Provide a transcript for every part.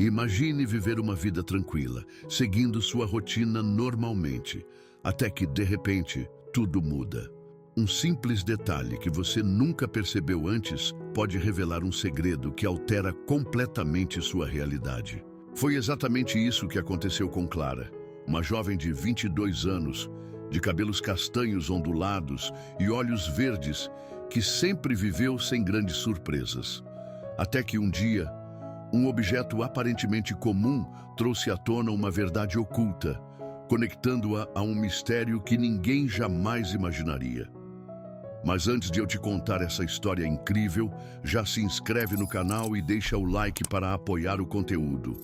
Imagine viver uma vida tranquila, seguindo sua rotina normalmente, até que, de repente, tudo muda. Um simples detalhe que você nunca percebeu antes pode revelar um segredo que altera completamente sua realidade. Foi exatamente isso que aconteceu com Clara, uma jovem de 22 anos, de cabelos castanhos ondulados e olhos verdes, que sempre viveu sem grandes surpresas. Até que um dia, um objeto aparentemente comum trouxe à tona uma verdade oculta, conectando-a a um mistério que ninguém jamais imaginaria. Mas antes de eu te contar essa história incrível, já se inscreve no canal e deixa o like para apoiar o conteúdo.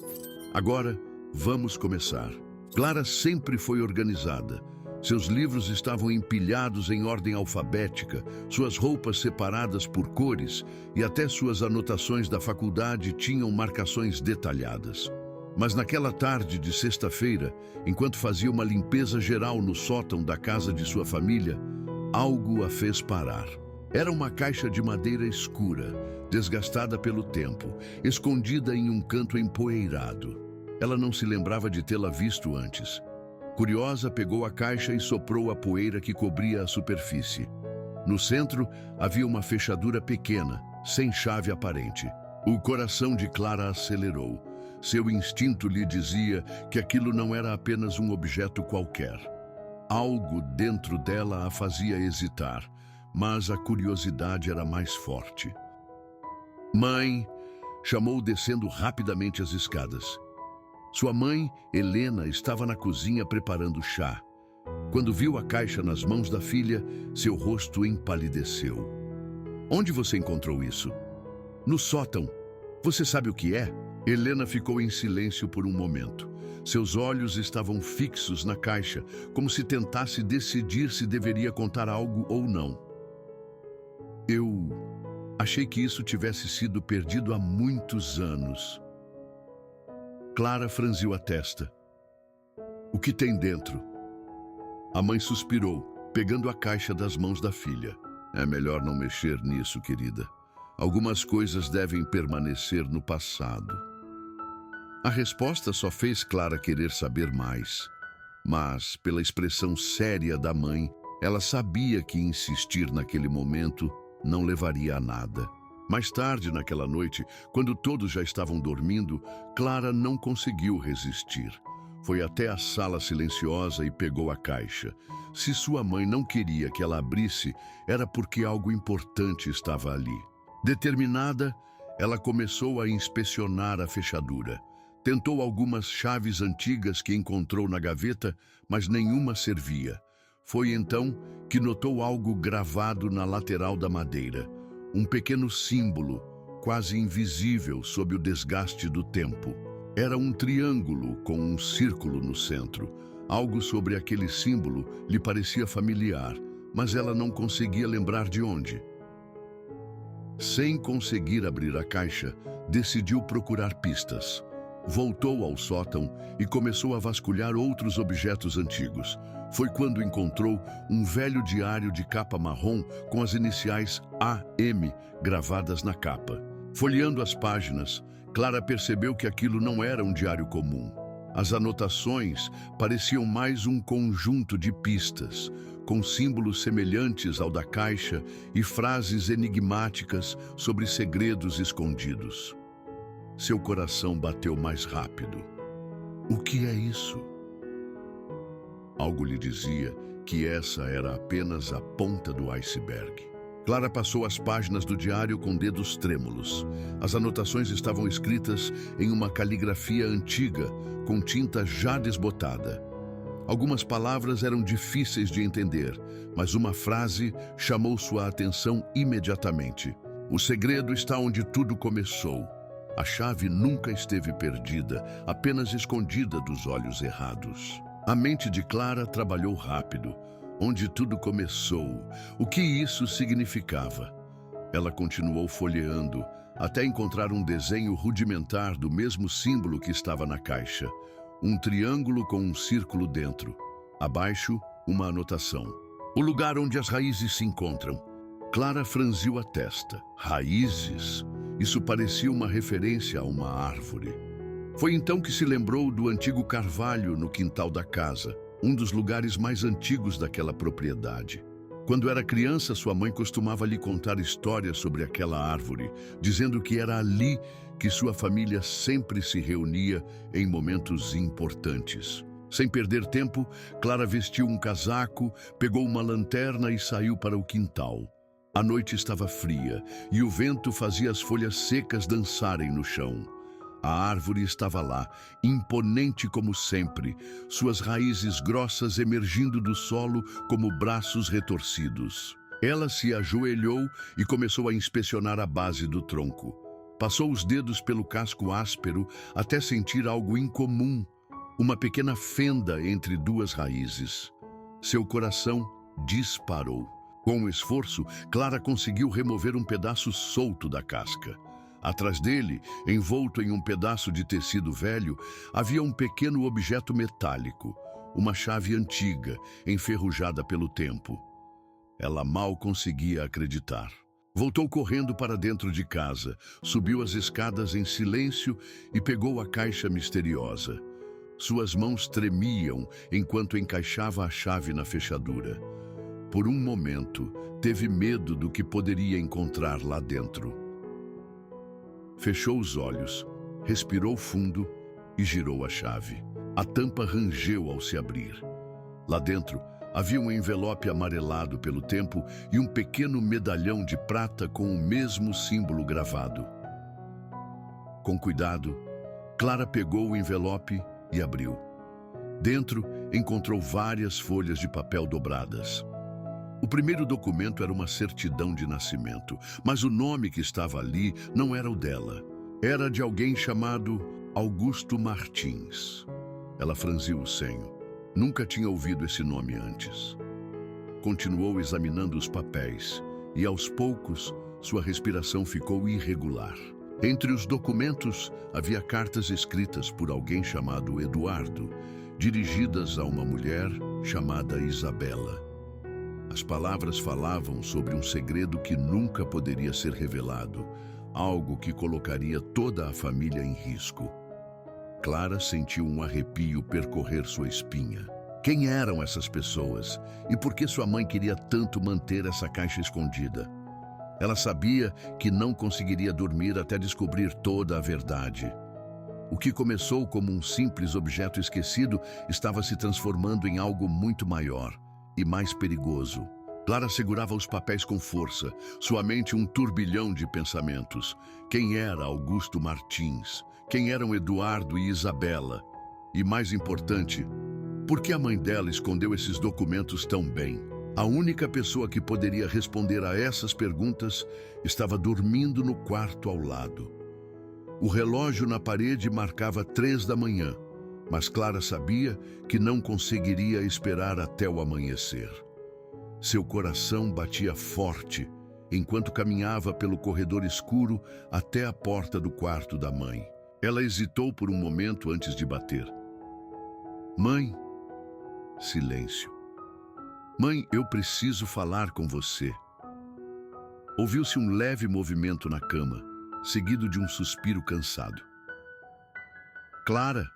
Agora, vamos começar. Clara sempre foi organizada. Seus livros estavam empilhados em ordem alfabética, suas roupas separadas por cores e até suas anotações da faculdade tinham marcações detalhadas. Mas naquela tarde de sexta-feira, enquanto fazia uma limpeza geral no sótão da casa de sua família, algo a fez parar. Era uma caixa de madeira escura, desgastada pelo tempo, escondida em um canto empoeirado. Ela não se lembrava de tê-la visto antes. Curiosa, pegou a caixa e soprou a poeira que cobria a superfície. No centro, havia uma fechadura pequena, sem chave aparente. O coração de Clara acelerou. Seu instinto lhe dizia que aquilo não era apenas um objeto qualquer. Algo dentro dela a fazia hesitar, mas a curiosidade era mais forte. "Mãe!" chamou descendo rapidamente as escadas. Sua mãe, Helena, estava na cozinha preparando chá. Quando viu a caixa nas mãos da filha, seu rosto empalideceu. "Onde você encontrou isso?" "No sótão. Você sabe o que é?" Helena ficou em silêncio por um momento. Seus olhos estavam fixos na caixa, como se tentasse decidir se deveria contar algo ou não. "Eu achei que isso tivesse sido perdido há muitos anos." Clara franziu a testa. "O que tem dentro?" A mãe suspirou, pegando a caixa das mãos da filha. "É melhor não mexer nisso, querida. Algumas coisas devem permanecer no passado." A resposta só fez Clara querer saber mais. Mas, pela expressão séria da mãe, ela sabia que insistir naquele momento não levaria a nada. Mais tarde, naquela noite, quando todos já estavam dormindo, Clara não conseguiu resistir. Foi até a sala silenciosa e pegou a caixa. Se sua mãe não queria que ela abrisse, era porque algo importante estava ali. Determinada, ela começou a inspecionar a fechadura. Tentou algumas chaves antigas que encontrou na gaveta, mas nenhuma servia. Foi então que notou algo gravado na lateral da madeira. Um pequeno símbolo, quase invisível sob o desgaste do tempo. Era um triângulo com um círculo no centro. Algo sobre aquele símbolo lhe parecia familiar, mas ela não conseguia lembrar de onde. Sem conseguir abrir a caixa, decidiu procurar pistas. Voltou ao sótão e começou a vasculhar outros objetos antigos. Foi quando encontrou um velho diário de capa marrom com as iniciais AM gravadas na capa. Folheando as páginas, Clara percebeu que aquilo não era um diário comum. As anotações pareciam mais um conjunto de pistas, com símbolos semelhantes ao da caixa e frases enigmáticas sobre segredos escondidos. Seu coração bateu mais rápido. O que é isso? Algo lhe dizia que essa era apenas a ponta do iceberg. Clara passou as páginas do diário com dedos trêmulos. As anotações estavam escritas em uma caligrafia antiga, com tinta já desbotada. Algumas palavras eram difíceis de entender, mas uma frase chamou sua atenção imediatamente. "O segredo está onde tudo começou. A chave nunca esteve perdida, apenas escondida dos olhos errados." A mente de Clara trabalhou rápido. Onde tudo começou? O que isso significava? Ela continuou folheando, até encontrar um desenho rudimentar do mesmo símbolo que estava na caixa. Um triângulo com um círculo dentro. Abaixo, uma anotação. "O lugar onde as raízes se encontram." Clara franziu a testa. Raízes? Isso parecia uma referência a uma árvore. Foi então que se lembrou do antigo carvalho no quintal da casa, um dos lugares mais antigos daquela propriedade. Quando era criança, sua mãe costumava lhe contar histórias sobre aquela árvore, dizendo que era ali que sua família sempre se reunia em momentos importantes. Sem perder tempo, Clara vestiu um casaco, pegou uma lanterna e saiu para o quintal. A noite estava fria e o vento fazia as folhas secas dançarem no chão. A árvore estava lá, imponente como sempre, suas raízes grossas emergindo do solo como braços retorcidos. Ela se ajoelhou e começou a inspecionar a base do tronco. Passou os dedos pelo casco áspero até sentir algo incomum, uma pequena fenda entre duas raízes. Seu coração disparou. Com esforço, Clara conseguiu remover um pedaço solto da casca. Atrás dele, envolto em um pedaço de tecido velho, havia um pequeno objeto metálico, uma chave antiga, enferrujada pelo tempo. Ela mal conseguia acreditar. Voltou correndo para dentro de casa, subiu as escadas em silêncio e pegou a caixa misteriosa. Suas mãos tremiam enquanto encaixava a chave na fechadura. Por um momento, teve medo do que poderia encontrar lá dentro. Fechou os olhos, respirou fundo e girou a chave. A tampa rangeu ao se abrir. Lá dentro, havia um envelope amarelado pelo tempo e um pequeno medalhão de prata com o mesmo símbolo gravado. Com cuidado, Clara pegou o envelope e abriu. Dentro, encontrou várias folhas de papel dobradas. O primeiro documento era uma certidão de nascimento, mas o nome que estava ali não era o dela. Era de alguém chamado Augusto Martins. Ela franziu o senho. Nunca tinha ouvido esse nome antes. Continuou examinando os papéis e, aos poucos, sua respiração ficou irregular. Entre os documentos, havia cartas escritas por alguém chamado Eduardo, dirigidas a uma mulher chamada Isabela. As palavras falavam sobre um segredo que nunca poderia ser revelado, algo que colocaria toda a família em risco. Clara sentiu um arrepio percorrer sua espinha. Quem eram essas pessoas? E por que sua mãe queria tanto manter essa caixa escondida? Ela sabia que não conseguiria dormir até descobrir toda a verdade. O que começou como um simples objeto esquecido estava se transformando em algo muito maior e mais perigoso. Clara segurava os papéis com força, sua mente um turbilhão de pensamentos. Quem era Augusto Martins? Quem eram Eduardo e Isabela? E mais importante, por que a mãe dela escondeu esses documentos tão bem? A única pessoa que poderia responder a essas perguntas estava dormindo no quarto ao lado. O relógio na parede marcava 3 da manhã. Mas Clara sabia que não conseguiria esperar até o amanhecer. Seu coração batia forte enquanto caminhava pelo corredor escuro até a porta do quarto da mãe. Ela hesitou por um momento antes de bater. Mãe, silêncio. Mãe, eu preciso falar com você. Ouviu-se um leve movimento na cama, seguido de um suspiro cansado. Clara!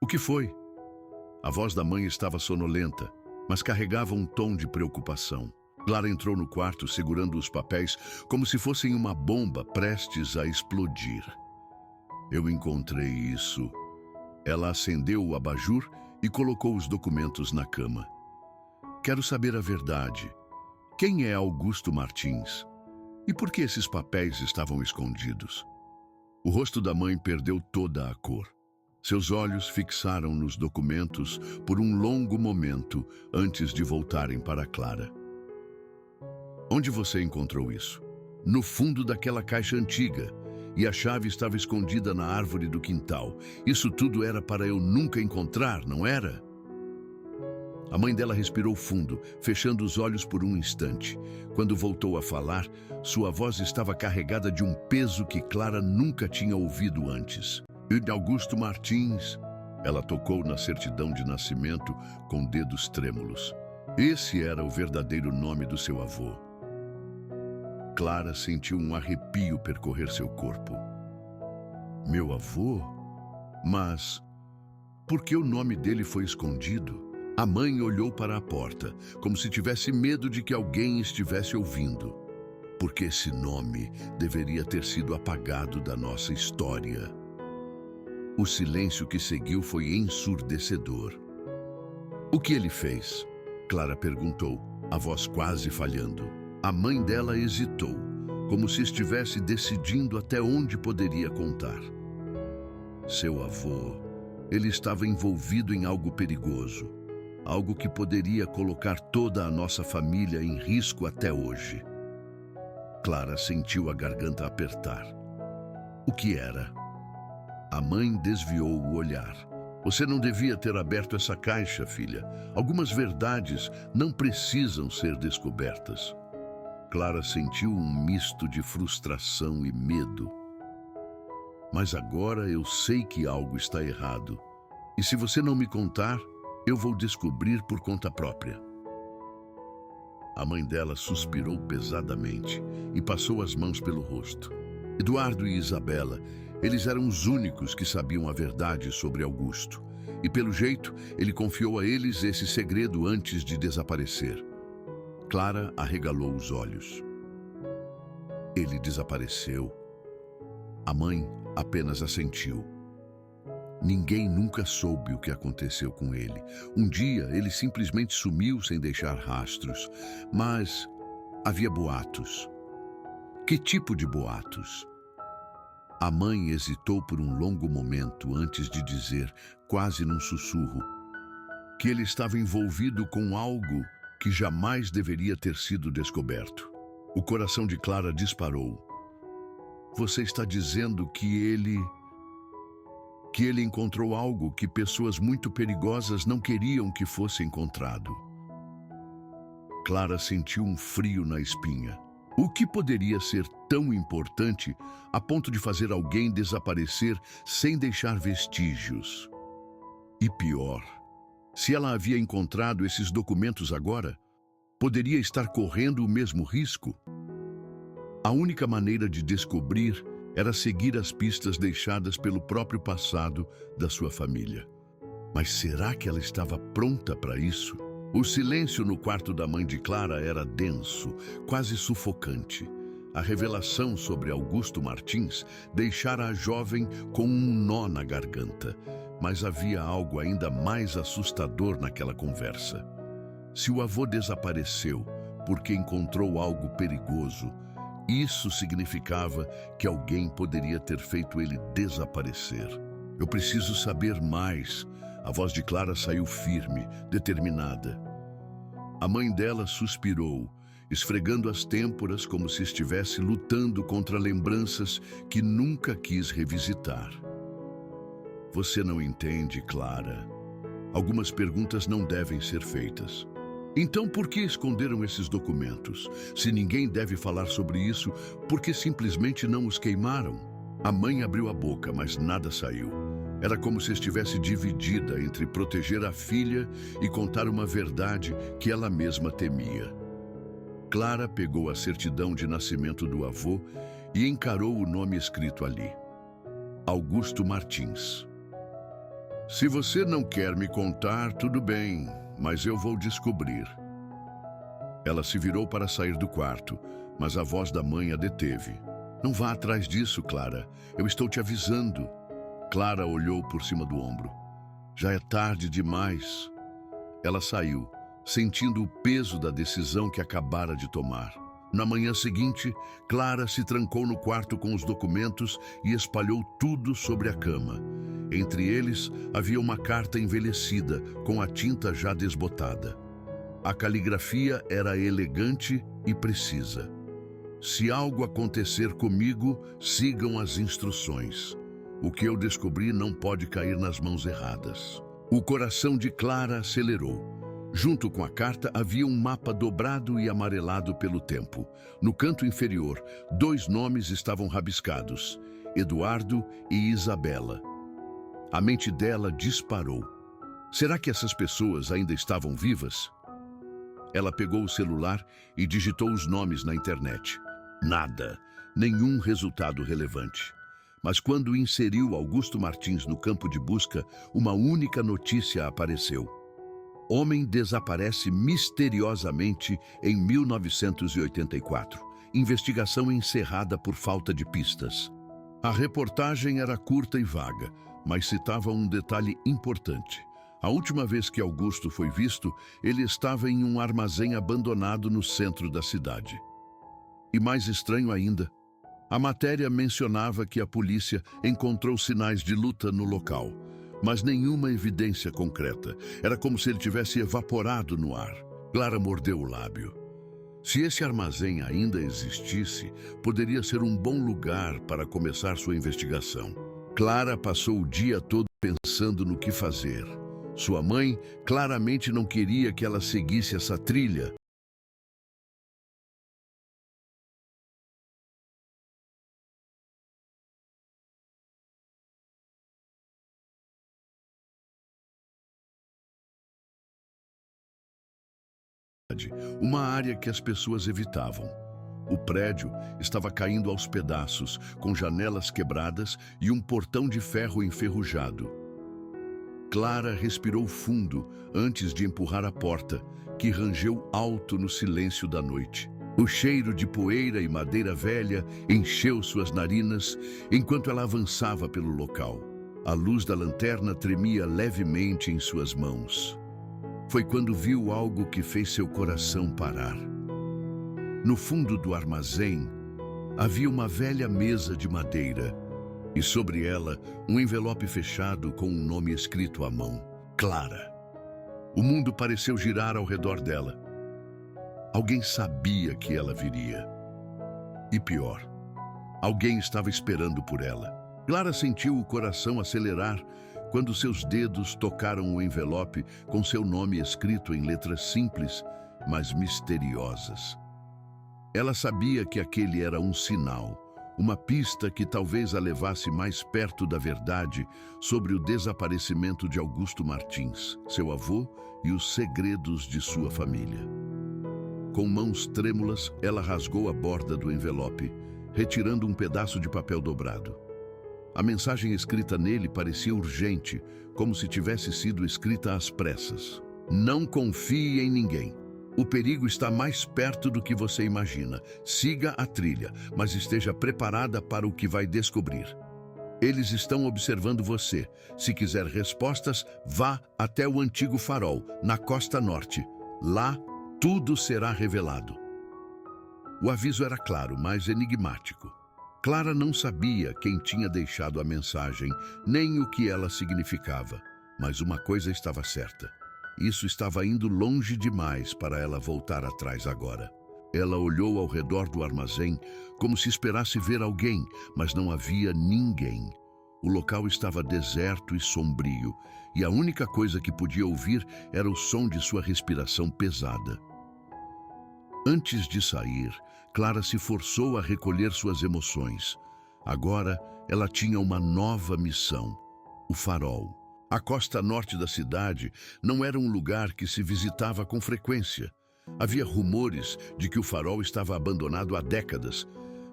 O que foi? A voz da mãe estava sonolenta, mas carregava um tom de preocupação. Clara entrou no quarto segurando os papéis como se fossem uma bomba prestes a explodir. Eu encontrei isso. Ela acendeu o abajur e colocou os documentos na cama. Quero saber a verdade. Quem é Augusto Martins? E por que esses papéis estavam escondidos? O rosto da mãe perdeu toda a cor. Seus olhos fixaram nos documentos por um longo momento antes de voltarem para Clara. Onde você encontrou isso? No fundo daquela caixa antiga, e a chave estava escondida na árvore do quintal. Isso tudo era para eu nunca encontrar, não era? A mãe dela respirou fundo, fechando os olhos por um instante. Quando voltou a falar, sua voz estava carregada de um peso que Clara nunca tinha ouvido antes. Augusto Martins. Ela tocou na certidão de nascimento com dedos trêmulos. Esse era o verdadeiro nome do seu avô. Clara sentiu um arrepio percorrer seu corpo. Meu avô? Mas por que o nome dele foi escondido? A mãe olhou para a porta, como se tivesse medo de que alguém estivesse ouvindo. Porque esse nome deveria ter sido apagado da nossa história. O silêncio que seguiu foi ensurdecedor. O que ele fez? Clara perguntou, a voz quase falhando. A mãe dela hesitou, como se estivesse decidindo até onde poderia contar. Seu avô, ele estava envolvido em algo perigoso, algo que poderia colocar toda a nossa família em risco até hoje. Clara sentiu a garganta apertar. O que era? A mãe desviou o olhar. Você não devia ter aberto essa caixa, filha. Algumas verdades não precisam ser descobertas. Clara sentiu um misto de frustração e medo. Mas agora eu sei que algo está errado. E se você não me contar, eu vou descobrir por conta própria. A mãe dela suspirou pesadamente e passou as mãos pelo rosto. Eduardo e Isabela, eles eram os únicos que sabiam a verdade sobre Augusto. E pelo jeito, ele confiou a eles esse segredo antes de desaparecer. Clara arregalou os olhos. Ele desapareceu. A mãe apenas assentiu. Ninguém nunca soube o que aconteceu com ele. Um dia, ele simplesmente sumiu sem deixar rastros. Mas havia boatos. Que tipo de boatos? A mãe hesitou por um longo momento antes de dizer, quase num sussurro, que ele estava envolvido com algo que jamais deveria ter sido descoberto. O coração de Clara disparou. Você está dizendo que ele encontrou algo que pessoas muito perigosas não queriam que fosse encontrado. Clara sentiu um frio na espinha. O que poderia ser tão importante a ponto de fazer alguém desaparecer sem deixar vestígios? E pior, se ela havia encontrado esses documentos agora, poderia estar correndo o mesmo risco? A única maneira de descobrir era seguir as pistas deixadas pelo próprio passado da sua família. Mas será que ela estava pronta para isso? O silêncio no quarto da mãe de Clara era denso, quase sufocante. A revelação sobre Augusto Martins deixara a jovem com um nó na garganta. Mas havia algo ainda mais assustador naquela conversa. Se o avô desapareceu porque encontrou algo perigoso, isso significava que alguém poderia ter feito ele desaparecer. Eu preciso saber mais. A voz de Clara saiu firme, determinada. A mãe dela suspirou, esfregando as têmporas como se estivesse lutando contra lembranças que nunca quis revisitar. Você não entende, Clara. Algumas perguntas não devem ser feitas. Então, por que esconderam esses documentos? Se ninguém deve falar sobre isso, por que simplesmente não os queimaram? A mãe abriu a boca, mas nada saiu. Era como se estivesse dividida entre proteger a filha e contar uma verdade que ela mesma temia. Clara pegou a certidão de nascimento do avô e encarou o nome escrito ali. Augusto Martins. Se você não quer me contar, tudo bem, mas eu vou descobrir. Ela se virou para sair do quarto, mas a voz da mãe a deteve. Não vá atrás disso, Clara. Eu estou te avisando. Clara olhou por cima do ombro. Já é tarde demais. Ela saiu, sentindo o peso da decisão que acabara de tomar. Na manhã seguinte, Clara se trancou no quarto com os documentos e espalhou tudo sobre a cama. Entre eles, havia uma carta envelhecida, com a tinta já desbotada. A caligrafia era elegante e precisa. Se algo acontecer comigo, sigam as instruções. O que eu descobri não pode cair nas mãos erradas. O coração de Clara acelerou. Junto com a carta havia um mapa dobrado e amarelado pelo tempo. No canto inferior, 2 nomes estavam rabiscados: Eduardo e Isabela. A mente dela disparou. Será que essas pessoas ainda estavam vivas? Ela pegou o celular e digitou os nomes na internet. Nada, nenhum resultado relevante. Mas quando inseriu Augusto Martins no campo de busca, uma única notícia apareceu. Homem desaparece misteriosamente em 1984. Investigação encerrada por falta de pistas. A reportagem era curta e vaga, mas citava um detalhe importante. A última vez que Augusto foi visto, ele estava em um armazém abandonado no centro da cidade. E mais estranho ainda, a matéria mencionava que a polícia encontrou sinais de luta no local, mas nenhuma evidência concreta. Era como se ele tivesse evaporado no ar. Clara mordeu o lábio. Se esse armazém ainda existisse, poderia ser um bom lugar para começar sua investigação. Clara passou o dia todo pensando no que fazer. Sua mãe claramente não queria que ela seguisse essa trilha. Uma área que as pessoas evitavam. O prédio estava caindo aos pedaços, com janelas quebradas e um portão de ferro enferrujado. Clara respirou fundo antes de empurrar a porta, que rangeu alto no silêncio da noite. O cheiro de poeira e madeira velha encheu suas narinas enquanto ela avançava pelo local. A luz da lanterna tremia levemente em suas mãos. Foi quando viu algo que fez seu coração parar. No fundo do armazém, havia uma velha mesa de madeira e sobre ela um envelope fechado com um nome escrito à mão: Clara. O mundo pareceu girar ao redor dela. Alguém sabia que ela viria. E pior, alguém estava esperando por ela. Clara sentiu o coração acelerar quando seus dedos tocaram o envelope com seu nome escrito em letras simples, mas misteriosas. Ela sabia que aquele era um sinal, uma pista que talvez a levasse mais perto da verdade sobre o desaparecimento de Augusto Martins, seu avô e os segredos de sua família. Com mãos trêmulas, ela rasgou a borda do envelope, retirando um pedaço de papel dobrado. A mensagem escrita nele parecia urgente, como se tivesse sido escrita às pressas. Não confie em ninguém. O perigo está mais perto do que você imagina. Siga a trilha, mas esteja preparada para o que vai descobrir. Eles estão observando você. Se quiser respostas, vá até o antigo farol, na costa norte. Lá, tudo será revelado. O aviso era claro, mas enigmático. Clara não sabia quem tinha deixado a mensagem, nem o que ela significava. Mas uma coisa estava certa. Isso estava indo longe demais para ela voltar atrás agora. Ela olhou ao redor do armazém, como se esperasse ver alguém, mas não havia ninguém. O local estava deserto e sombrio, e a única coisa que podia ouvir era o som de sua respiração pesada. Antes de sair, Clara se forçou a recolher suas emoções. Agora, ela tinha uma nova missão: o farol. A costa norte da cidade não era um lugar que se visitava com frequência. Havia rumores de que o farol estava abandonado há décadas,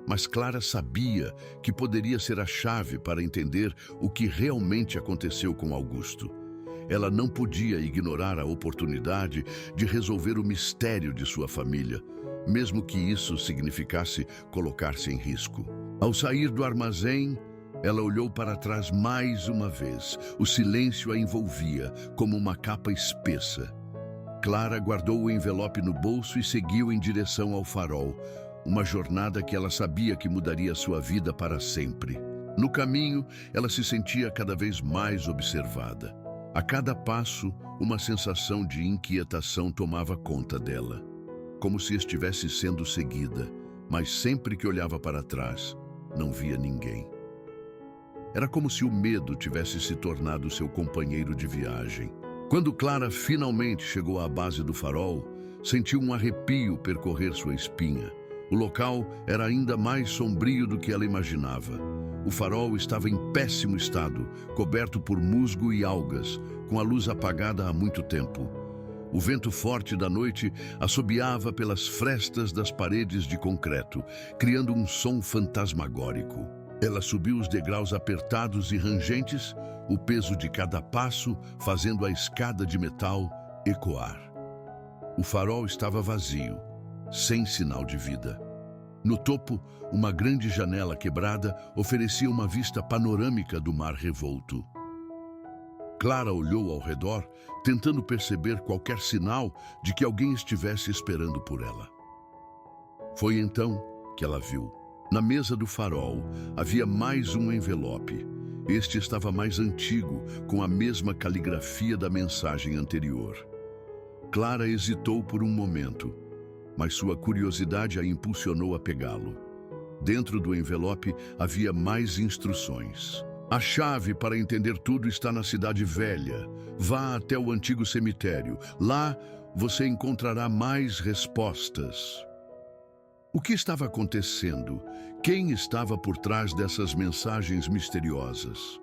mas Clara sabia que poderia ser a chave para entender o que realmente aconteceu com Augusto. Ela não podia ignorar a oportunidade de resolver o mistério de sua família, mesmo que isso significasse colocar-se em risco. Ao sair do armazém, ela olhou para trás mais uma vez. O silêncio a envolvia como uma capa espessa. Clara guardou o envelope no bolso e seguiu em direção ao farol, uma jornada que ela sabia que mudaria sua vida para sempre. No caminho, ela se sentia cada vez mais observada. A cada passo, uma sensação de inquietação tomava conta dela, como se estivesse sendo seguida, mas sempre que olhava para trás, não via ninguém. Era como se o medo tivesse se tornado seu companheiro de viagem. Quando Clara finalmente chegou à base do farol, sentiu um arrepio percorrer sua espinha. O local era ainda mais sombrio do que ela imaginava. O farol estava em péssimo estado, coberto por musgo e algas, com a luz apagada há muito tempo. O vento forte da noite assobiava pelas frestas das paredes de concreto, criando um som fantasmagórico. Ela subiu os degraus apertados e rangentes, o peso de cada passo fazendo a escada de metal ecoar. O farol estava vazio, sem sinal de vida. No topo, uma grande janela quebrada oferecia uma vista panorâmica do mar revolto. Clara olhou ao redor, tentando perceber qualquer sinal de que alguém estivesse esperando por ela. Foi então que ela viu. Na mesa do farol havia mais um envelope. Este estava mais antigo, com a mesma caligrafia da mensagem anterior. Clara hesitou por um momento, mas sua curiosidade a impulsionou a pegá-lo. Dentro do envelope havia mais instruções. A chave para entender tudo está na Cidade Velha. Vá até o antigo cemitério. Lá você encontrará mais respostas. O que estava acontecendo? Quem estava por trás dessas mensagens misteriosas?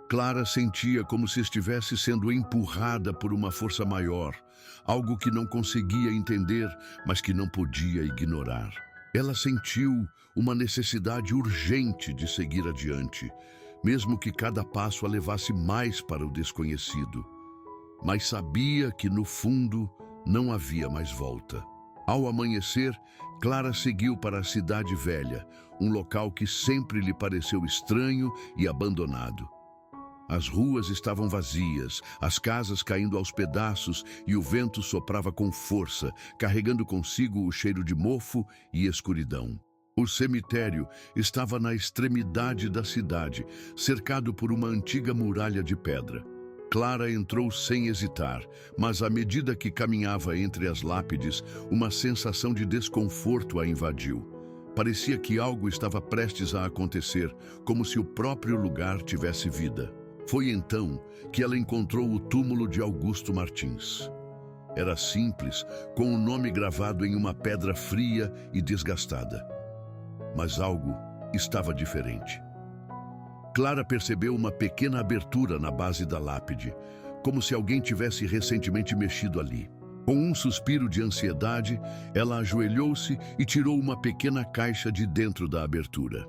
Clara sentia como se estivesse sendo empurrada por uma força maior, algo que não conseguia entender, mas que não podia ignorar. Ela sentiu uma necessidade urgente de seguir adiante, mesmo que cada passo a levasse mais para o desconhecido. Mas sabia que, no fundo, não havia mais volta. Ao amanhecer, Clara seguiu para a Cidade Velha, um local que sempre lhe pareceu estranho e abandonado. As ruas estavam vazias, as casas caindo aos pedaços e o vento soprava com força, carregando consigo o cheiro de mofo e escuridão. O cemitério estava na extremidade da cidade, cercado por uma antiga muralha de pedra. Clara entrou sem hesitar, mas à medida que caminhava entre as lápides, uma sensação de desconforto a invadiu. Parecia que algo estava prestes a acontecer, como se o próprio lugar tivesse vida. Foi então que ela encontrou o túmulo de Augusto Martins. Era simples, com o nome gravado em uma pedra fria e desgastada. Mas algo estava diferente. Clara percebeu uma pequena abertura na base da lápide, como se alguém tivesse recentemente mexido ali. Com um suspiro de ansiedade, ela ajoelhou-se e tirou uma pequena caixa de dentro da abertura.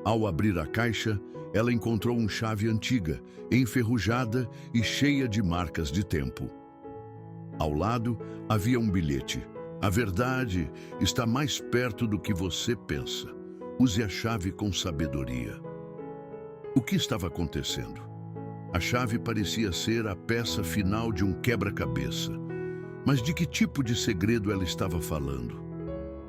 Ao abrir a caixa, ela encontrou uma chave antiga, enferrujada e cheia de marcas de tempo. Ao lado, havia um bilhete. A verdade está mais perto do que você pensa. Use a chave com sabedoria. O que estava acontecendo? A chave parecia ser a peça final de um quebra-cabeça. Mas de que tipo de segredo ela estava falando?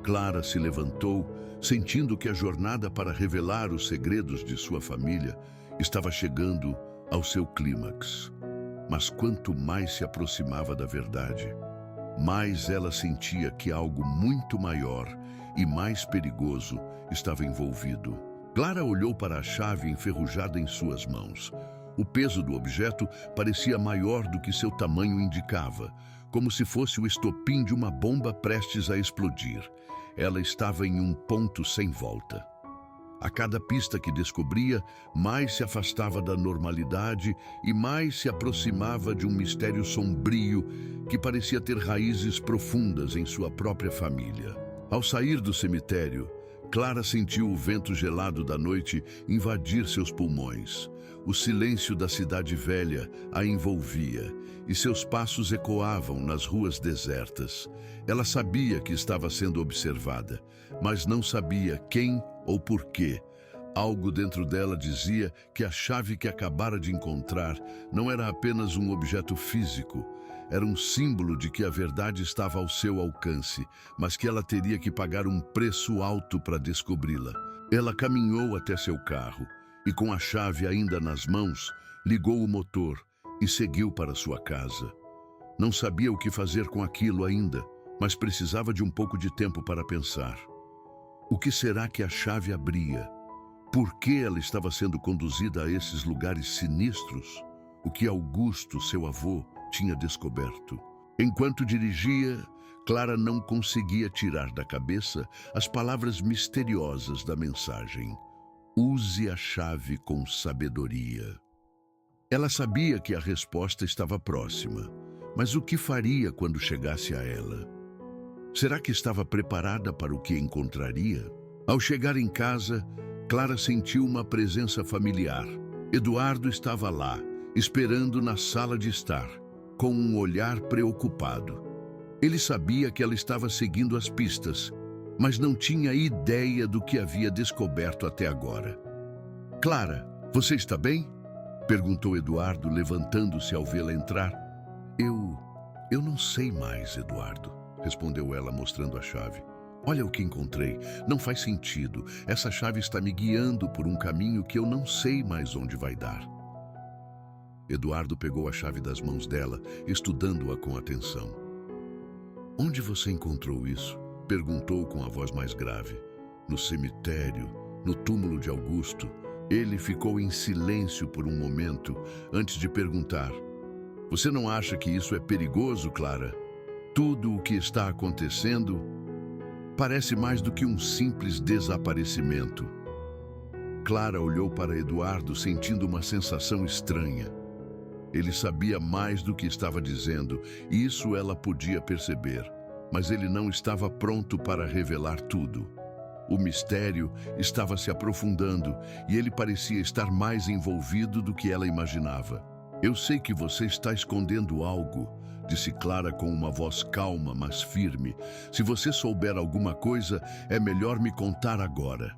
Clara se levantou, sentindo que a jornada para revelar os segredos de sua família estava chegando ao seu clímax. Mas quanto mais se aproximava da verdade, mais ela sentia que algo muito maior e mais perigoso estava envolvido. Clara olhou para a chave enferrujada em suas mãos. O peso do objeto parecia maior do que seu tamanho indicava, como se fosse o estopim de uma bomba prestes a explodir. Ela estava em um ponto sem volta. A cada pista que descobria, mais se afastava da normalidade e mais se aproximava de um mistério sombrio que parecia ter raízes profundas em sua própria família. Ao sair do cemitério, Clara sentiu o vento gelado da noite invadir seus pulmões. O silêncio da Cidade Velha a envolvia e seus passos ecoavam nas ruas desertas. Ela sabia que estava sendo observada, mas não sabia quem ou por quê. Algo dentro dela dizia que a chave que acabara de encontrar não era apenas um objeto físico, era um símbolo de que a verdade estava ao seu alcance, mas que ela teria que pagar um preço alto para descobri-la. Ela caminhou até seu carro e, com a chave ainda nas mãos, ligou o motor e seguiu para sua casa. Não sabia o que fazer com aquilo ainda, mas precisava de um pouco de tempo para pensar. O que será que a chave abria? Por que ela estava sendo conduzida a esses lugares sinistros? O que Augusto, seu avô, tinha descoberto? Enquanto dirigia, Clara não conseguia tirar da cabeça as palavras misteriosas da mensagem. Use a chave com sabedoria. Ela sabia que a resposta estava próxima, mas o que faria quando chegasse a ela? Será que estava preparada para o que encontraria? Ao chegar em casa, Clara sentiu uma presença familiar. Eduardo estava lá, esperando na sala de estar, com um olhar preocupado. Ele sabia que ela estava seguindo as pistas, mas não tinha ideia do que havia descoberto até agora. Clara, você está bem? Perguntou Eduardo, levantando-se ao vê-la entrar. Eu não sei mais, Eduardo, respondeu ela, mostrando a chave. Olha o que encontrei. Não faz sentido. Essa chave está me guiando por um caminho que eu não sei mais onde vai dar. Eduardo pegou a chave das mãos dela, estudando-a com atenção. Onde você encontrou isso? Perguntou com a voz mais grave. No cemitério, no túmulo de Augusto. Ele ficou em silêncio por um momento, antes de perguntar. Você não acha que isso é perigoso, Clara? Tudo o que está acontecendo parece mais do que um simples desaparecimento. Clara olhou para Eduardo, sentindo uma sensação estranha. Ele sabia mais do que estava dizendo, e isso ela podia perceber, mas ele não estava pronto para revelar tudo. O mistério estava se aprofundando e ele parecia estar mais envolvido do que ela imaginava. Eu sei que você está escondendo algo, disse Clara com uma voz calma, mas firme. Se você souber alguma coisa, é melhor me contar agora.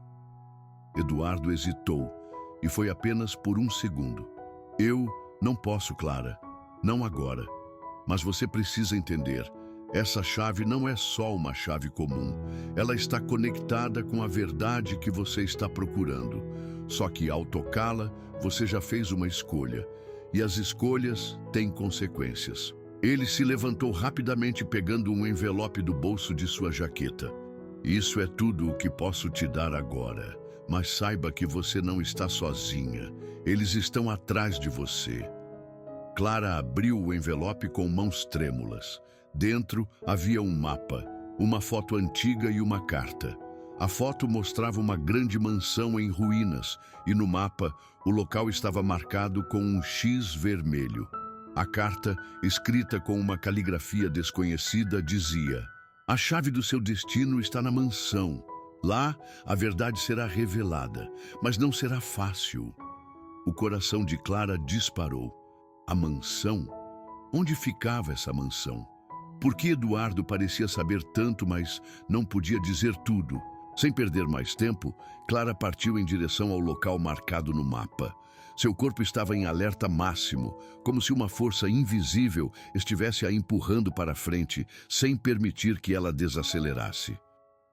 Eduardo hesitou, e foi apenas por um segundo. Eu não posso, Clara. Não agora. Mas você precisa entender. Essa chave não é só uma chave comum. Ela está conectada com a verdade que você está procurando. Só que ao tocá-la, você já fez uma escolha. E as escolhas têm consequências. Ele se levantou rapidamente, pegando um envelope do bolso de sua jaqueta. Isso é tudo o que posso te dar agora. Mas saiba que você não está sozinha. Eles estão atrás de você. Clara abriu o envelope com mãos trêmulas. Dentro havia um mapa, uma foto antiga e uma carta. A foto mostrava uma grande mansão em ruínas e no mapa o local estava marcado com um X vermelho. A carta, escrita com uma caligrafia desconhecida, dizia: a chave do seu destino está na mansão. Lá, a verdade será revelada, mas não será fácil. O coração de Clara disparou. A mansão? Onde ficava essa mansão? Por que Eduardo parecia saber tanto, mas não podia dizer tudo? Sem perder mais tempo, Clara partiu em direção ao local marcado no mapa. Seu corpo estava em alerta máximo, como se uma força invisível estivesse a empurrando para frente, sem permitir que ela desacelerasse.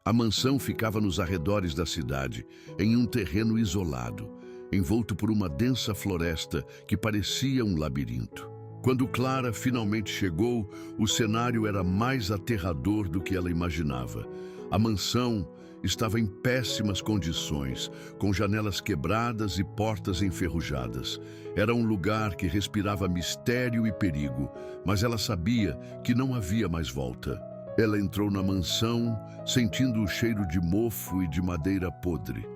A mansão ficava nos arredores da cidade, em um terreno isolado, envolto por uma densa floresta que parecia um labirinto. Quando Clara finalmente chegou, o cenário era mais aterrador do que ela imaginava. A mansão estava em péssimas condições, com janelas quebradas e portas enferrujadas. Era um lugar que respirava mistério e perigo, mas ela sabia que não havia mais volta. Ela entrou na mansão, sentindo o cheiro de mofo e de madeira podre.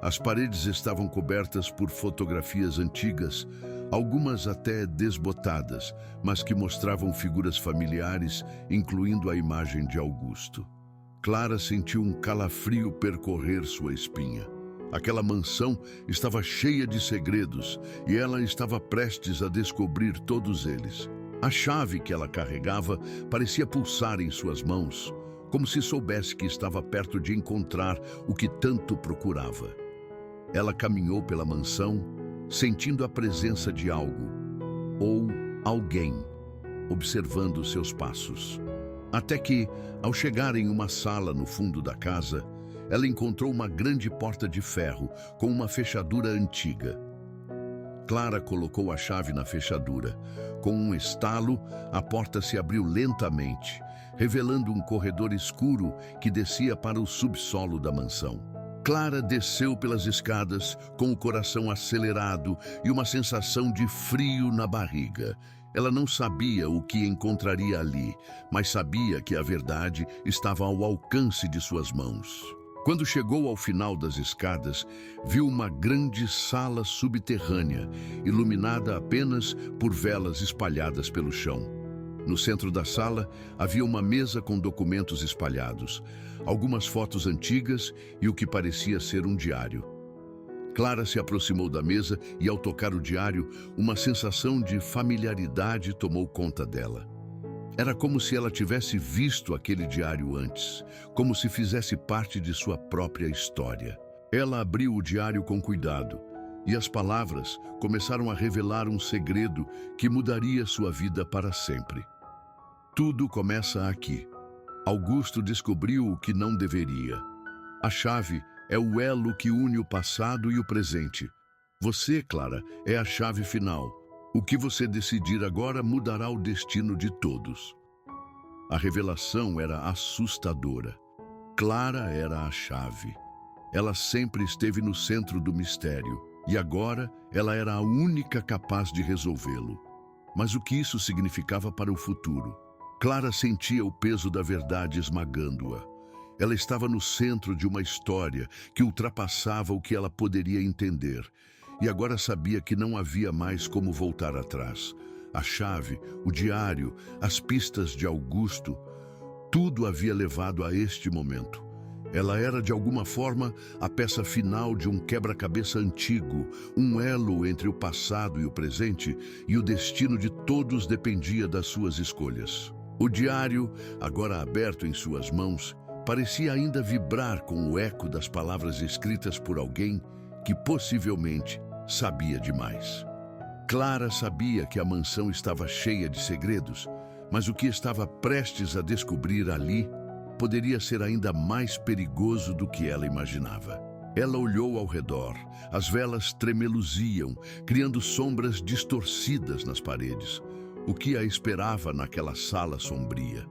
As paredes estavam cobertas por fotografias antigas, algumas até desbotadas, mas que mostravam figuras familiares, incluindo a imagem de Augusto. Clara sentiu um calafrio percorrer sua espinha. Aquela mansão estava cheia de segredos e ela estava prestes a descobrir todos eles. A chave que ela carregava parecia pulsar em suas mãos, como se soubesse que estava perto de encontrar o que tanto procurava. Ela caminhou pela mansão, sentindo a presença de algo, ou alguém, observando seus passos. Até que, ao chegar em uma sala no fundo da casa, ela encontrou uma grande porta de ferro com uma fechadura antiga. Clara colocou a chave na fechadura. Com um estalo, a porta se abriu lentamente, revelando um corredor escuro que descia para o subsolo da mansão. Clara desceu pelas escadas com o coração acelerado e uma sensação de frio na barriga. Ela não sabia o que encontraria ali, mas sabia que a verdade estava ao alcance de suas mãos. Quando chegou ao final das escadas, viu uma grande sala subterrânea, iluminada apenas por velas espalhadas pelo chão. No centro da sala, havia uma mesa com documentos espalhados, algumas fotos antigas e o que parecia ser um diário. Clara se aproximou da mesa e, ao tocar o diário, uma sensação de familiaridade tomou conta dela. Era como se ela tivesse visto aquele diário antes, como se fizesse parte de sua própria história. Ela abriu o diário com cuidado, e as palavras começaram a revelar um segredo que mudaria sua vida para sempre. Tudo começa aqui. Augusto descobriu o que não deveria. A chave é o elo que une o passado e o presente. Você, Clara, é a chave final. O que você decidir agora mudará o destino de todos. A revelação era assustadora. Clara era a chave. Ela sempre esteve no centro do mistério, e agora ela era a única capaz de resolvê-lo. Mas o que isso significava para o futuro? Clara sentia o peso da verdade esmagando-a. Ela estava no centro de uma história que ultrapassava o que ela poderia entender, e agora sabia que não havia mais como voltar atrás. A chave, o diário, as pistas de Augusto, tudo havia levado a este momento. Ela era, de alguma forma, a peça final de um quebra-cabeça antigo, um elo entre o passado e o presente, e o destino de todos dependia das suas escolhas. O diário, agora aberto em suas mãos, parecia ainda vibrar com o eco das palavras escritas por alguém que possivelmente sabia demais. Clara sabia que a mansão estava cheia de segredos, mas o que estava prestes a descobrir ali poderia ser ainda mais perigoso do que ela imaginava. Ela olhou ao redor. As velas tremeluziam, criando sombras distorcidas nas paredes. O que a esperava naquela sala sombria?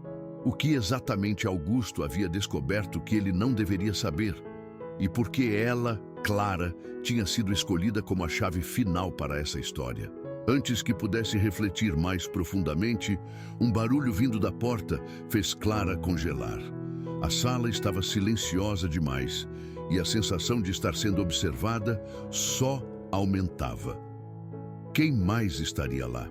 O que exatamente Augusto havia descoberto que ele não deveria saber? E por que ela, Clara, tinha sido escolhida como a chave final para essa história? Antes que pudesse refletir mais profundamente, um barulho vindo da porta fez Clara congelar. A sala estava silenciosa demais e a sensação de estar sendo observada só aumentava. Quem mais estaria lá?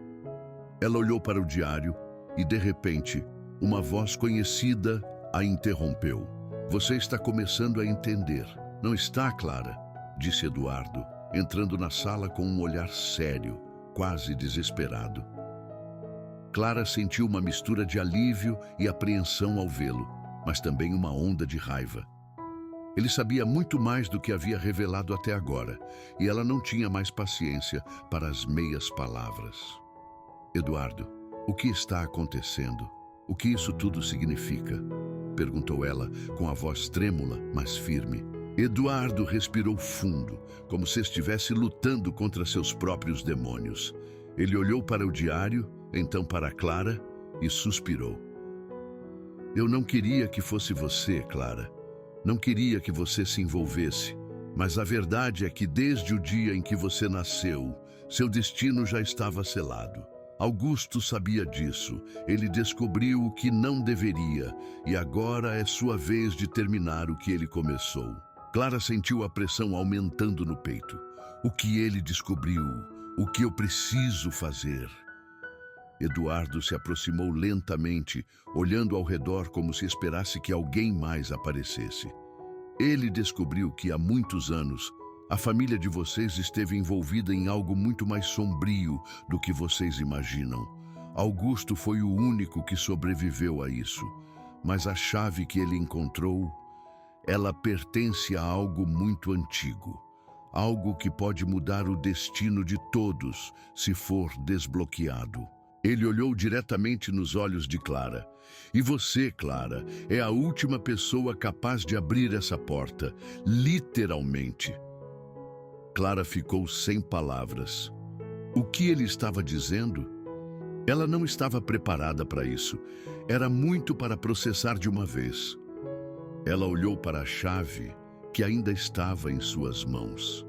Ela olhou para o diário e, de repente, uma voz conhecida a interrompeu. Você está começando a entender, não está, Clara? Disse Eduardo, entrando na sala com um olhar sério, quase desesperado. Clara sentiu uma mistura de alívio e apreensão ao vê-lo, mas também uma onda de raiva. Ele sabia muito mais do que havia revelado até agora, e ela não tinha mais paciência para as meias palavras. Eduardo, o que está acontecendo? O que isso tudo significa? Perguntou ela, com a voz trêmula, mas firme. Eduardo respirou fundo, como se estivesse lutando contra seus próprios demônios. Ele olhou para o diário, então para Clara, e suspirou. Eu não queria que fosse você, Clara. Não queria que você se envolvesse. Mas a verdade é que desde o dia em que você nasceu, seu destino já estava selado. Augusto sabia disso. Ele descobriu o que não deveria, e agora é sua vez de terminar o que ele começou. Clara sentiu a pressão aumentando no peito. O que ele descobriu? O que eu preciso fazer? Eduardo se aproximou lentamente, olhando ao redor como se esperasse que alguém mais aparecesse. Ele descobriu que há muitos anos a família de vocês esteve envolvida em algo muito mais sombrio do que vocês imaginam. Augusto foi o único que sobreviveu a isso, mas a chave que ele encontrou, ela pertence a algo muito antigo, algo que pode mudar o destino de todos se for desbloqueado. Ele olhou diretamente nos olhos de Clara. E você, Clara, é a última pessoa capaz de abrir essa porta, literalmente. Clara ficou sem palavras. O que ele estava dizendo? Ela não estava preparada para isso. Era muito para processar de uma vez. Ela olhou para a chave que ainda estava em suas mãos.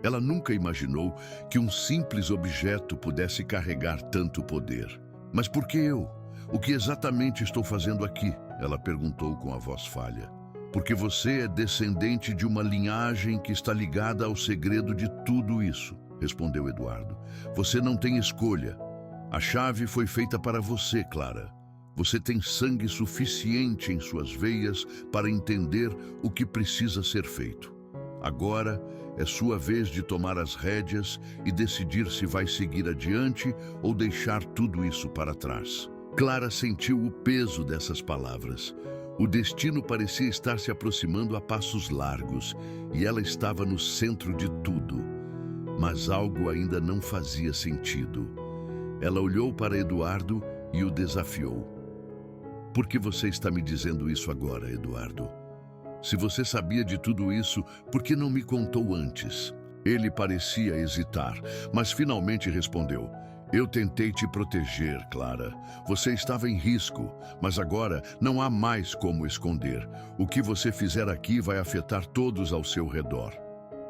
Ela nunca imaginou que um simples objeto pudesse carregar tanto poder. Mas por que eu? O que exatamente estou fazendo aqui? Ela perguntou com a voz falha. Porque você é descendente de uma linhagem que está ligada ao segredo de tudo isso, respondeu Eduardo. Você não tem escolha. A chave foi feita para você, Clara. Você tem sangue suficiente em suas veias para entender o que precisa ser feito. Agora é sua vez de tomar as rédeas e decidir se vai seguir adiante ou deixar tudo isso para trás. Clara sentiu o peso dessas palavras. O destino parecia estar se aproximando a passos largos e ela estava no centro de tudo. Mas algo ainda não fazia sentido. Ela olhou para Eduardo e o desafiou. Por que você está me dizendo isso agora, Eduardo? Se você sabia de tudo isso, por que não me contou antes? Ele parecia hesitar, mas finalmente respondeu. Eu tentei te proteger, Clara. Você estava em risco, mas agora não há mais como esconder. O que você fizer aqui vai afetar todos ao seu redor.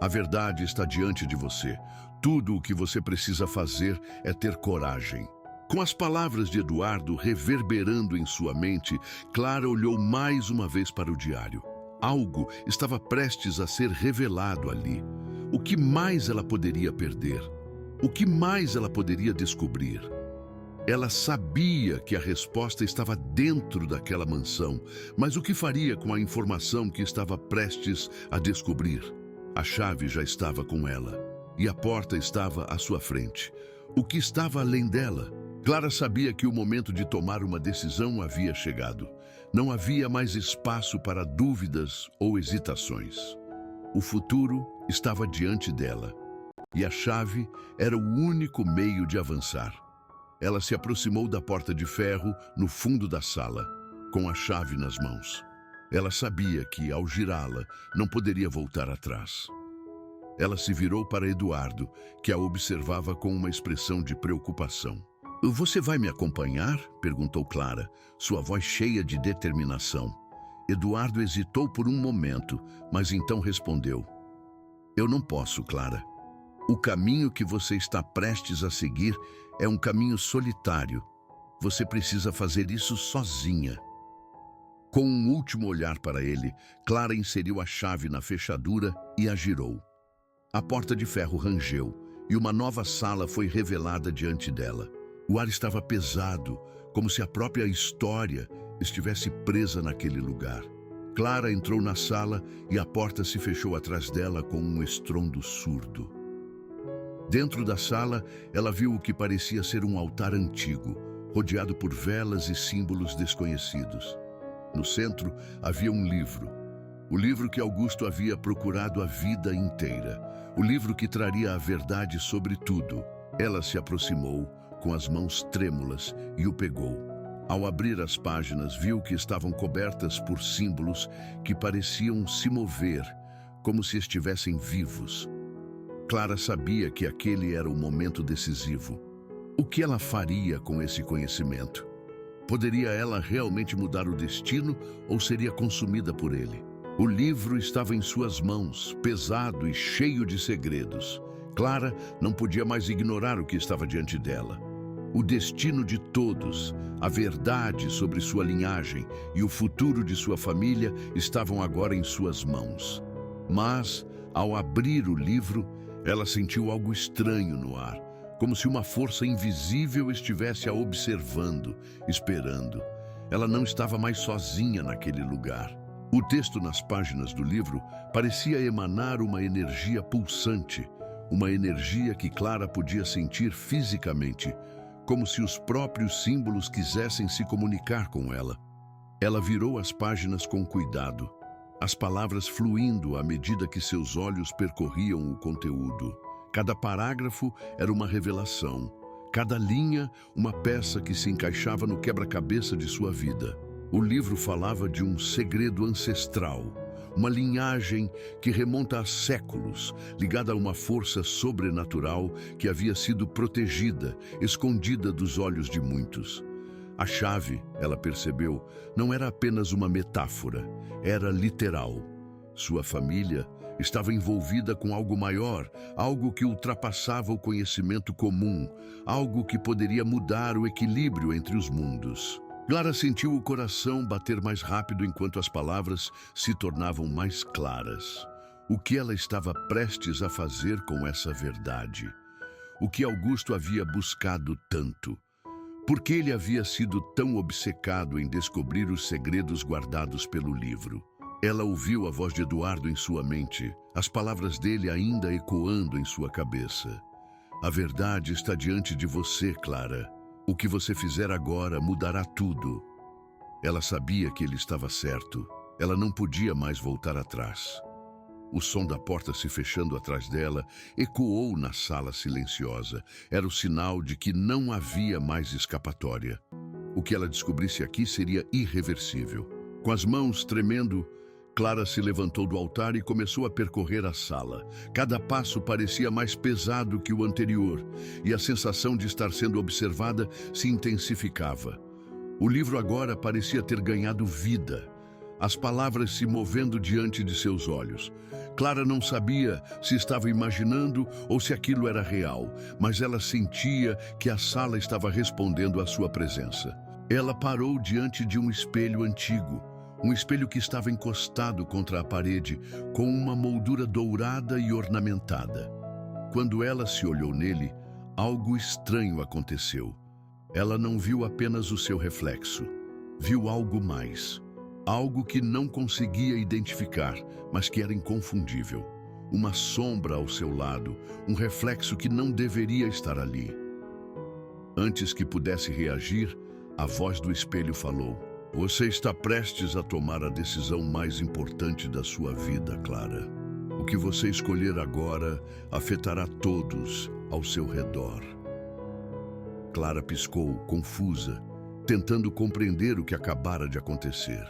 A verdade está diante de você. Tudo o que você precisa fazer é ter coragem. Com as palavras de Eduardo reverberando em sua mente, Clara olhou mais uma vez para o diário. Algo estava prestes a ser revelado ali. O que mais ela poderia perder? O que mais ela poderia descobrir? Ela sabia que a resposta estava dentro daquela mansão, mas o que faria com a informação que estava prestes a descobrir? A chave já estava com ela, e a porta estava à sua frente. O que estava além dela? Clara sabia que o momento de tomar uma decisão havia chegado. Não havia mais espaço para dúvidas ou hesitações. O futuro estava diante dela, e a chave era o único meio de avançar. Ela se aproximou da porta de ferro no fundo da sala, com a chave nas mãos. Ela sabia que, ao girá-la, não poderia voltar atrás. Ela se virou para Eduardo, que a observava com uma expressão de preocupação. Você vai me acompanhar? Perguntou Clara, sua voz cheia de determinação. Eduardo hesitou por um momento, mas então respondeu. Eu não posso, Clara. O caminho que você está prestes a seguir é um caminho solitário. Você precisa fazer isso sozinha. Com um último olhar para ele, Clara inseriu a chave na fechadura e a girou. A porta de ferro rangeu e uma nova sala foi revelada diante dela. O ar estava pesado, como se a própria história estivesse presa naquele lugar. Clara entrou na sala e a porta se fechou atrás dela com um estrondo surdo. Dentro da sala, ela viu o que parecia ser um altar antigo, rodeado por velas e símbolos desconhecidos. No centro havia um livro. O livro que Augusto havia procurado a vida inteira. O livro que traria a verdade sobre tudo. Ela se aproximou, com as mãos trêmulas, e o pegou. Ao abrir as páginas, viu que estavam cobertas por símbolos que pareciam se mover, como se estivessem vivos. Clara sabia que aquele era o momento decisivo. O que ela faria com esse conhecimento? Poderia ela realmente mudar o destino ou seria consumida por ele? O livro estava em suas mãos, pesado e cheio de segredos. Clara não podia mais ignorar o que estava diante dela. O destino de todos, a verdade sobre sua linhagem e o futuro de sua família estavam agora em suas mãos. Mas, ao abrir o livro, ela sentiu algo estranho no ar, como se uma força invisível estivesse a observando, esperando. Ela não estava mais sozinha naquele lugar. O texto nas páginas do livro parecia emanar uma energia pulsante, uma energia que Clara podia sentir fisicamente, como se os próprios símbolos quisessem se comunicar com ela. Ela virou as páginas com cuidado, as palavras fluindo à medida que seus olhos percorriam o conteúdo. Cada parágrafo era uma revelação, cada linha uma peça que se encaixava no quebra-cabeça de sua vida. O livro falava de um segredo ancestral, uma linhagem que remonta a séculos, ligada a uma força sobrenatural que havia sido protegida, escondida dos olhos de muitos. A chave, ela percebeu, não era apenas uma metáfora, era literal. Sua família estava envolvida com algo maior, algo que ultrapassava o conhecimento comum, algo que poderia mudar o equilíbrio entre os mundos. Clara sentiu o coração bater mais rápido enquanto as palavras se tornavam mais claras. O que ela estava prestes a fazer com essa verdade? O que Augusto havia buscado tanto? Por que ele havia sido tão obcecado em descobrir os segredos guardados pelo livro? Ela ouviu a voz de Eduardo em sua mente, as palavras dele ainda ecoando em sua cabeça. A verdade está diante de você, Clara. O que você fizer agora mudará tudo. Ela sabia que ele estava certo. Ela não podia mais voltar atrás. O som da porta se fechando atrás dela ecoou na sala silenciosa. Era o sinal de que não havia mais escapatória. O que ela descobrisse aqui seria irreversível. Com as mãos tremendo, Clara se levantou do altar e começou a percorrer a sala. Cada passo parecia mais pesado que o anterior, e a sensação de estar sendo observada se intensificava. O livro agora parecia ter ganhado vida, as palavras se movendo diante de seus olhos. Clara não sabia se estava imaginando ou se aquilo era real, mas ela sentia que a sala estava respondendo à sua presença. Ela parou diante de um espelho antigo, um espelho que estava encostado contra a parede, com uma moldura dourada e ornamentada. Quando ela se olhou nele, algo estranho aconteceu. Ela não viu apenas o seu reflexo, viu algo mais. Algo que não conseguia identificar, mas que era inconfundível. Uma sombra ao seu lado, um reflexo que não deveria estar ali. Antes que pudesse reagir, a voz do espelho falou: "Você está prestes a tomar a decisão mais importante da sua vida, Clara. O que você escolher agora afetará todos ao seu redor." Clara piscou, confusa, tentando compreender o que acabara de acontecer.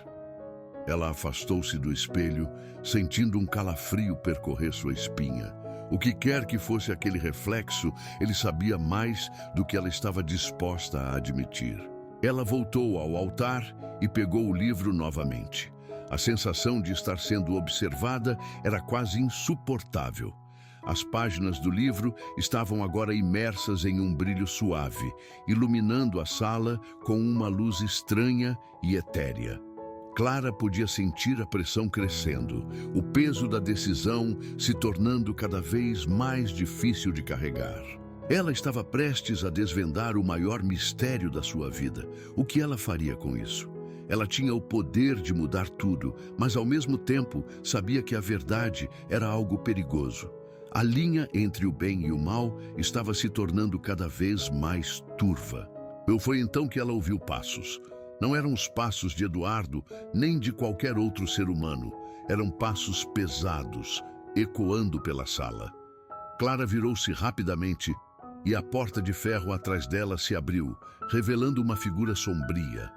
Ela afastou-se do espelho, sentindo um calafrio percorrer sua espinha. O que quer que fosse aquele reflexo, ele sabia mais do que ela estava disposta a admitir. Ela voltou ao altar e pegou o livro novamente. A sensação de estar sendo observada era quase insuportável. As páginas do livro estavam agora imersas em um brilho suave, iluminando a sala com uma luz estranha e etérea. Clara podia sentir a pressão crescendo, o peso da decisão se tornando cada vez mais difícil de carregar. Ela estava prestes a desvendar o maior mistério da sua vida. O que ela faria com isso? Ela tinha o poder de mudar tudo, mas ao mesmo tempo sabia que a verdade era algo perigoso. A linha entre o bem e o mal estava se tornando cada vez mais turva. Foi então que ela ouviu passos. Não eram os passos de Eduardo, nem de qualquer outro ser humano. Eram passos pesados, ecoando pela sala. Clara virou-se rapidamente e a porta de ferro atrás dela se abriu, revelando uma figura sombria.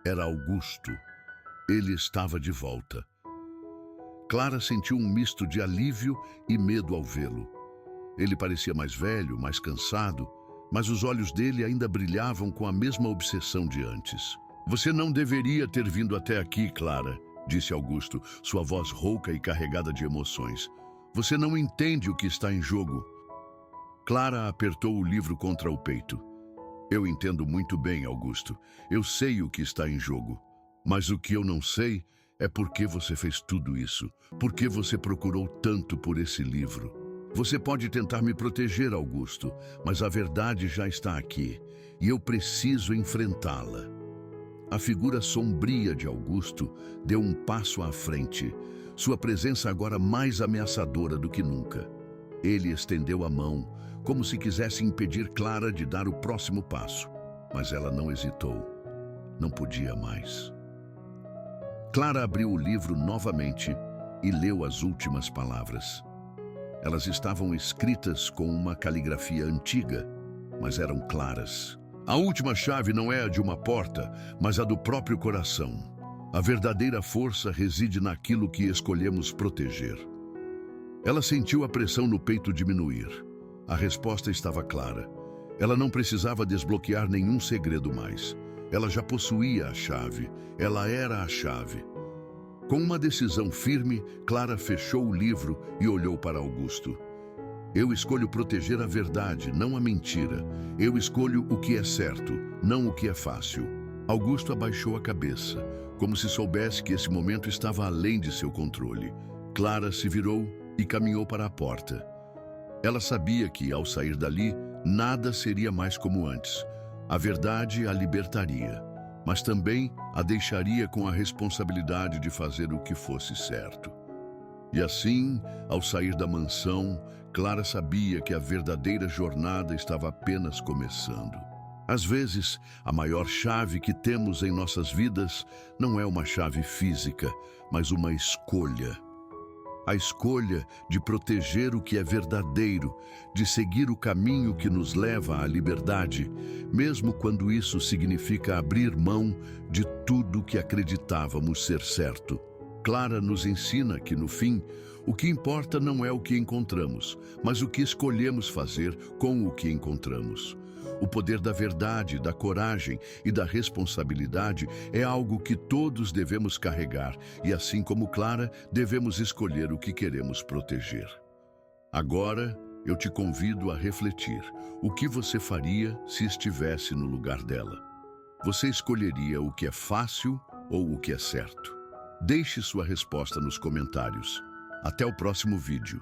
Era Augusto. Ele estava de volta. Clara sentiu um misto de alívio e medo ao vê-lo. Ele parecia mais velho, mais cansado, mas os olhos dele ainda brilhavam com a mesma obsessão de antes. "Você não deveria ter vindo até aqui, Clara", disse Augusto, sua voz rouca e carregada de emoções. "Você não entende o que está em jogo." Clara apertou o livro contra o peito. "Eu entendo muito bem, Augusto. Eu sei o que está em jogo. Mas o que eu não sei é por que você fez tudo isso. Por que você procurou tanto por esse livro. Você pode tentar me proteger, Augusto, mas a verdade já está aqui, e eu preciso enfrentá-la." A figura sombria de Augusto deu um passo à frente, sua presença agora mais ameaçadora do que nunca. Ele estendeu a mão, como se quisesse impedir Clara de dar o próximo passo, mas ela não hesitou. Não podia mais. Clara abriu o livro novamente e leu as últimas palavras. Elas estavam escritas com uma caligrafia antiga, mas eram claras. "A última chave não é a de uma porta, mas a do próprio coração. A verdadeira força reside naquilo que escolhemos proteger." Ela sentiu a pressão no peito diminuir. A resposta estava clara. Ela não precisava desbloquear nenhum segredo mais. Ela já possuía a chave. Ela era a chave. Com uma decisão firme, Clara fechou o livro e olhou para Augusto. "Eu escolho proteger a verdade, não a mentira. Eu escolho o que é certo, não o que é fácil." Augusto abaixou a cabeça, como se soubesse que esse momento estava além de seu controle. Clara se virou e caminhou para a porta. Ela sabia que, ao sair dali, nada seria mais como antes. A verdade a libertaria. mas também a deixaria com a responsabilidade de fazer o que fosse certo. E assim, ao sair da mansão, Clara sabia que a verdadeira jornada estava apenas começando. Às vezes, a maior chave que temos em nossas vidas não é uma chave física, mas uma escolha. A escolha de proteger o que é verdadeiro, de seguir o caminho que nos leva à liberdade, mesmo quando isso significa abrir mão de tudo que acreditávamos ser certo. Clara nos ensina que, no fim, o que importa não é o que encontramos, mas o que escolhemos fazer com o que encontramos. O poder da verdade, da coragem e da responsabilidade é algo que todos devemos carregar e, assim como Clara, devemos escolher o que queremos proteger. Agora, eu te convido a refletir. O que você faria se estivesse no lugar dela? Você escolheria o que é fácil ou o que é certo? Deixe sua resposta nos comentários. Até o próximo vídeo.